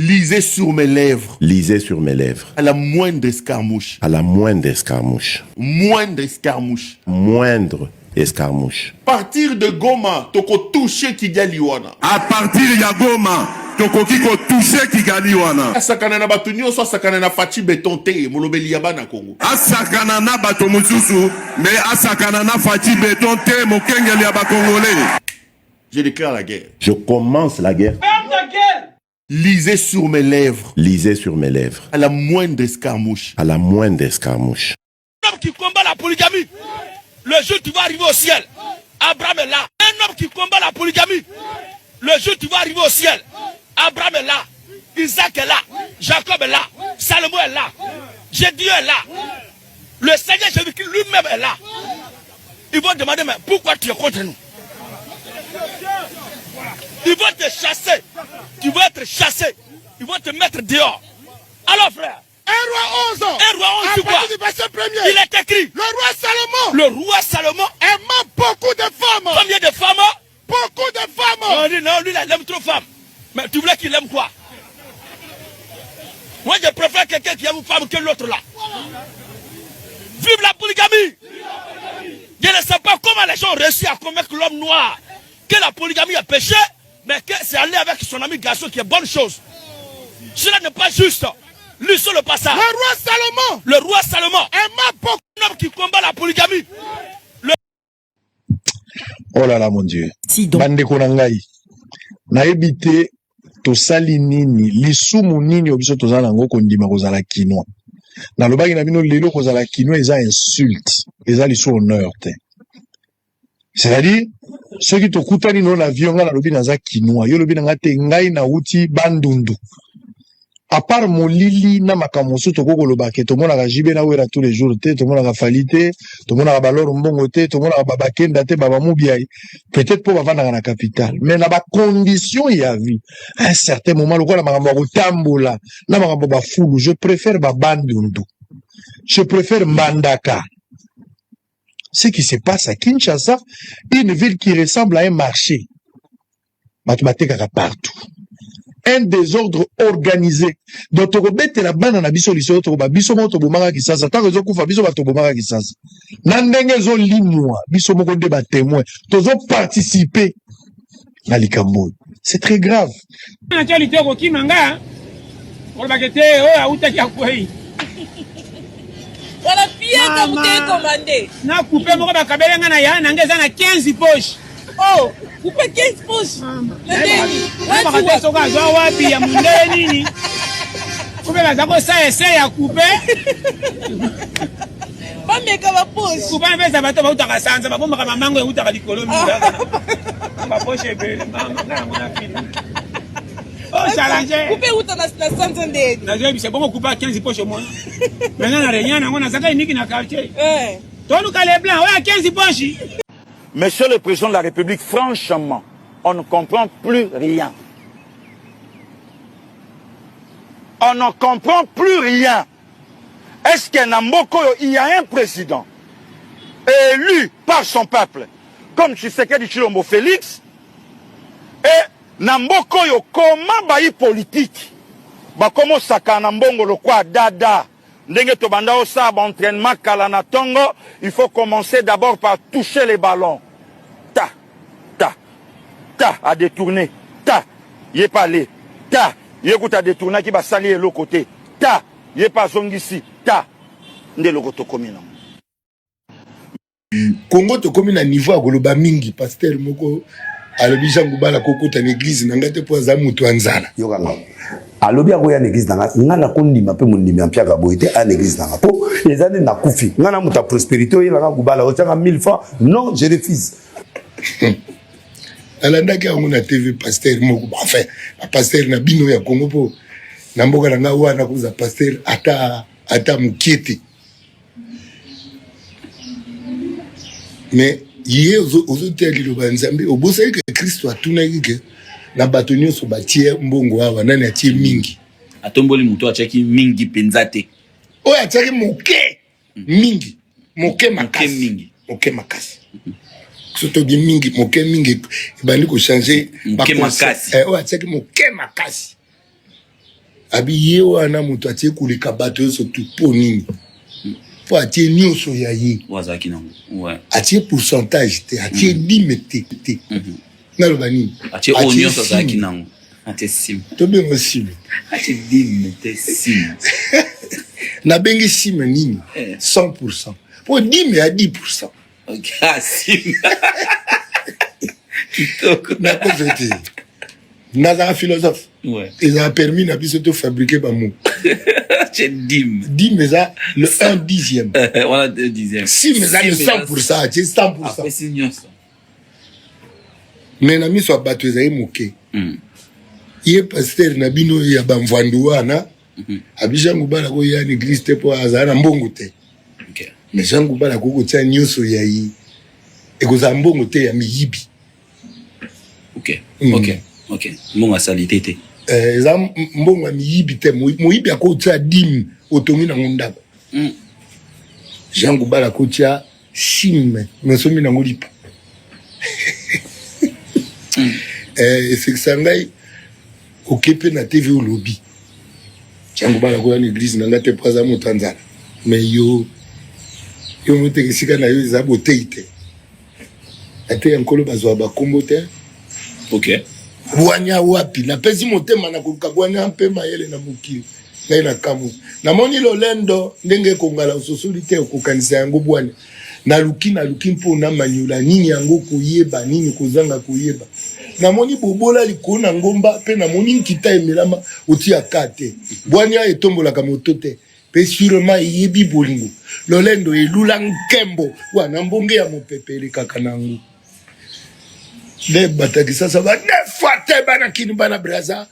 Lisez sur mes lèvres. Lisez sur mes lèvres. À la moindre escarmouche. À la moindre escarmouche. Moindre escarmouche. Moindre escarmouche. Partir de Goma, toko toucher Kigali wana. À partir de Goma, toko kiko toucher Kigali wana. Asakana na batu nyonso asakana na Fachi Beton te molobeli ya bana Congo. Asakana na bato mususu, mais asakana na Fachi Beton te mokengeli ya ba Congolais. Je déclare la guerre. Je commence la guerre. Ferme ta gueule. Lisez sur mes lèvres. Lisez sur mes lèvres. À la moindre escarmouche. À la moindre escarmouche. Un homme qui combat la polygamie, le jour où tu vas arriver au ciel, Abraham est là. Un homme qui combat la polygamie, le jour où tu vas arriver au ciel, Abraham est là. Isaac est là. Jacob est là. Salomon est là. Jésus est là. Le Seigneur Jésus-Christ lui-même est là. Ils vont demander, mais pourquoi tu es contre nous? Ils vont te chasser. Tu vas être chassé. Ils vont te mettre dehors. Alors frère, Un roi 11 un roi 11 c'est quoi? Il est écrit. Le roi Salomon Le roi Salomon aima beaucoup de femmes. Combien de femmes? Beaucoup de femmes. On dit non, lui il aime trop femmes. Mais tu voulais qu'il aime quoi? Moi je préfère quelqu'un qui aime une femme que l'autre là. Vive la polygamie! Je ne sais pas comment les gens ont réussi à convaincre l'homme noir que la polygamie est péché, mais que c'est aller avec son ami garçon qui est bonne chose. Cela n'est pas juste. Lui sur le passage. Le roi Salomon aima beaucoup d'hommes qui combat la polygamie. Oh là là mon Dieu. Si donc. Bande konangai. Na ebite to sali nini lisumu nini obiso to zala ngo kondima kozala kinwa. Na lobaki na bino lelo kozala kinwa eza insulte, eza liso honneur te. C'est-à-dire ceux qui te kutani no l'avion nga na lobi na za kinwa, yo lobi na ngate ngai na uti bandundu. À part molili na makamoso to koko lobake to mona ka jibe na wera tous les jours te to mona ka falite to mona ka baloro mbongo te to mona ka babakenda te baba mubiai peut-être pour bavanda na capitale mais na ba condition ya vie à un certain moment le quoi makambo ko tambola na makambo ba fulu je préfère ba bandundu je préfère Mbandaka. Ce qui se passe à Kinshasa, une ville qui ressemble à un marché mathématique partout. Un désordre organisé. Donc, tu la bande na biso liso to ba biso mo to bomaka kisasa ta rezo kufa biso ba to bomaka kisasa. Na ndenge zo limwa biso mo ko de ba témoin. Tozo participer na likambo. C'est très grave. Na tali toko kimanga. Ko ba kete o auta ki akwei. Voilà pire comme t'es commandé. Na couper mo ba kabela nga na ya na ngeza na 15 poches. Oh, couper 15 poches. Mama soka zo wapi ya mundele nini? Couper ba zako sa essaye ya couper. Pas meka ba poche. Couper pesa bato ba utaka sanza ba bomba kama mango utaka likolo minga. Ba poche bele mama na mona fini. Oh, challenge. Couper utaka na sanza ndedi. Na je bise bongo couper 15 poches au moins. Maintenant na rien na ngona saka iniki na quartier. Tolu kale blanc, ouais 15 poches. Monsieur le Président de la République, franchement, on ne comprend plus rien. On ne comprend plus rien. Est-ce qu'à Namboko, il y a un président élu par son peuple, comme Tshisekedi Tshilombo Félix, et Namboko, comment bayi politique? Comment ça Nambongo le quoi dada? Ndenge to banda osa ba entraînement kala na tongo, il faut commencer d'abord par toucher les ballons. Ta ta ta à détourner. Ta yé pas aller. Ta yé kuta détourner qui va salir l'autre côté. Ta yé pas zongisi. Ta ndé le koto komina. Congo to komina niveau à goloba mingi pasteur moko alobi jangubala kokota l'église nangate po za mutu anzala. Yokanga. Alobi akoya l'église nanga ngana kondima pe mondimi ampiaka boite à l'église nanga po ezane na kufi ngana muta prospérité oyela ngubala otanga 1000 francs non je refuse. Alanda ki ngona TV pasteur moko enfin pasteur na bino ya Congo po na mboka nanga wana kuza pasteur ata mukiete mais yé aux teli lo banzambe obosa que Christ atuna ke na bato nyonso batie mbongo awa nani atie mingi atomboli muto achaki mingi penzate o achaki moke mingi moke makasi moke makasi surtout di mingi moke mingi bali ko changer moke makasi o achaki moke makasi abi ye wana moto atie kuleka bato yo surtout po nini po atie nyonso ya ye wazaki nango ouais atie pourcentage te atie dime te naloba nini atie o nyonso azaki nango atie sim tobengo sim atie dime te sim nabengi sim nini 100% po dime ya 10%. ok sim nakofete nazaka philosophe ouais ezala permis na biso to fabriquer bamo atie dime dime eza le 1/10. voilà 2/10 sim eza le 100%, atie 100%. après si nyonso me na miso ya bato ezali moke ye paster na bino ya bamvandu wana abijangu bala koya na église te po azala na mbongo te me jangu bala kokotia nyonso ya ye ekozala mbongo te ya miyibi ok mbongo asali te te eza mbongo ya miyibi te moyibi akotia dime otongi nango ndako jangu bala kotia sime mesomi nango lipa esekisa ngai okepe na tv olobi jangu bala koya na église na nga te po aza moto anzala me yo moteke esika na yo eza botei te ate ya nkolo bazwa bakombo te ok bwanya wapi napesi motema na koluka bwanya mpe mayele na mokili ngai na kamu namoni lolendo ndenge ekongala ososoli te okokanisa yango bwanya naluki mpo namanyula nini yango koyeba nini kozanga koyeba namoni bobola likolo na ngomba mpe namoni nkita emelama otia ka te bwanya etombolaka moto te mpe sûrement eyebi bolingo lolendo elula nkembo wana mbonge ya mopepe elekaka nango nde batakisasa banefa te bana kini bana braza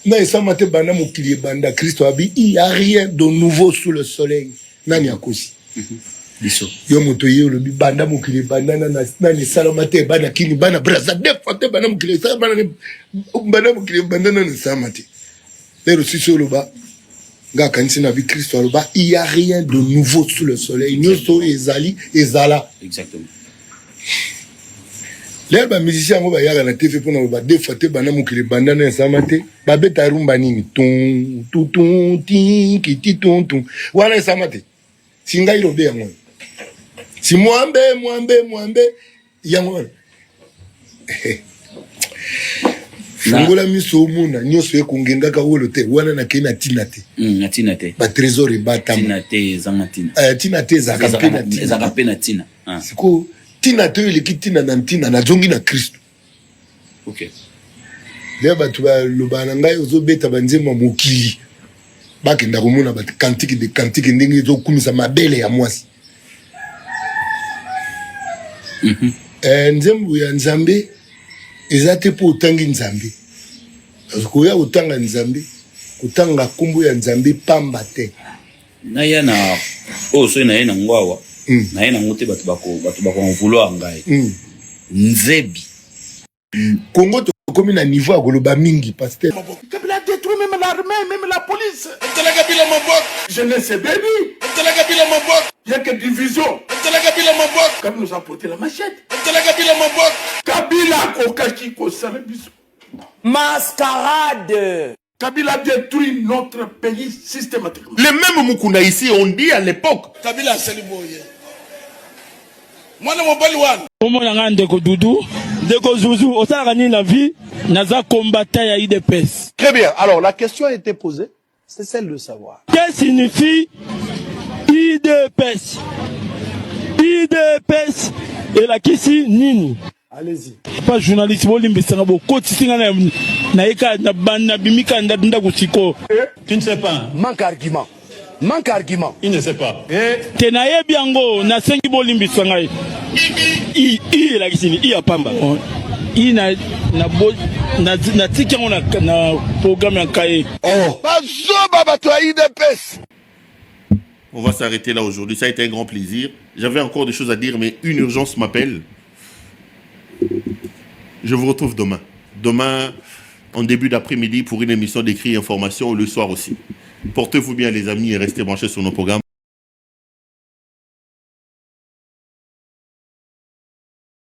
na esama te bana mokili ebanda kristo abi il y a rien de nouveau sous le soleil nani akosi biso yo moto ye olobi banda mokili ebanda nani esalama te bana kini bana braza nefa te bana mokili bana mokili ebanda nani esama te lero sisi oloba nga kanisi na bi kristo aloba il y a rien de nouveau sous le soleil nyonso ezali ezala exactement lelo bamusicien yango bayaka na tv mpona loba defa te bana mokili banda na esama te babeta rumba nini tun tinkiti tuntun wana esama te si ngai lobe yango si mwambe yango wana fungola miso omona nyonso ekongengaka wolo te wana nakei na tina te batrésor ebatama tina te ezaka mpe na tina siko tina te oyo eleki tina na ntina nazongi na kristo nde bato balobaka na ngai ozobeta banzembo ya mokili bakenda komona bakantike de kantike ndenge ezokumisa mabele ya mwasi nzembo ya nzambe eza te mpo otangi nzambe koya kotanga nzambe kotanga nkombo ya nzambe pamba te naya na oyo soki naye nango awa naye nango te bato bakovouloir ngai nzebi kongo tokomi na niveau ya koloba mingi paster Kabila détruit même l'armée, même la police. Jeunesse baby. Il n'y a que division. Kabila nous a porté la machette. Kabila kokaki kosala biso. Mascarade. Kabila détruit notre pays systématiquement. Les mêmes Mukunda ici ont dit à l'époque. Kabila Saliboye. Moi, mon balouane. Comment on a ndeko Doudou, ndeko Zouzou, au sein de la vie, naza combattant ya IDPS. Très bien. Alors la question a été posée, c'est celle de savoir. Qu'est-ce que signifie IDPS? IDPS et la kisi nini? Allez-y. Pas journaliste bolimbi sangabo koti singa na eka na banda bimika nda kusiko. Tu ne sais pas. Manque argument. Il ne sait pas. Tenaye biango na sengi bolimbi sangai. I la kisini I apamba. I na tiki na programme ya kaye. Oh. On va s'arrêter là aujourd'hui. Ça a été un grand plaisir. J'avais encore des choses à dire, mais une urgence m'appelle. Je vous retrouve demain. Demain, en début d'après-midi, pour une émission d'écrit information, le soir aussi. Portez-vous bien, les amis, et restez branchés sur nos programmes.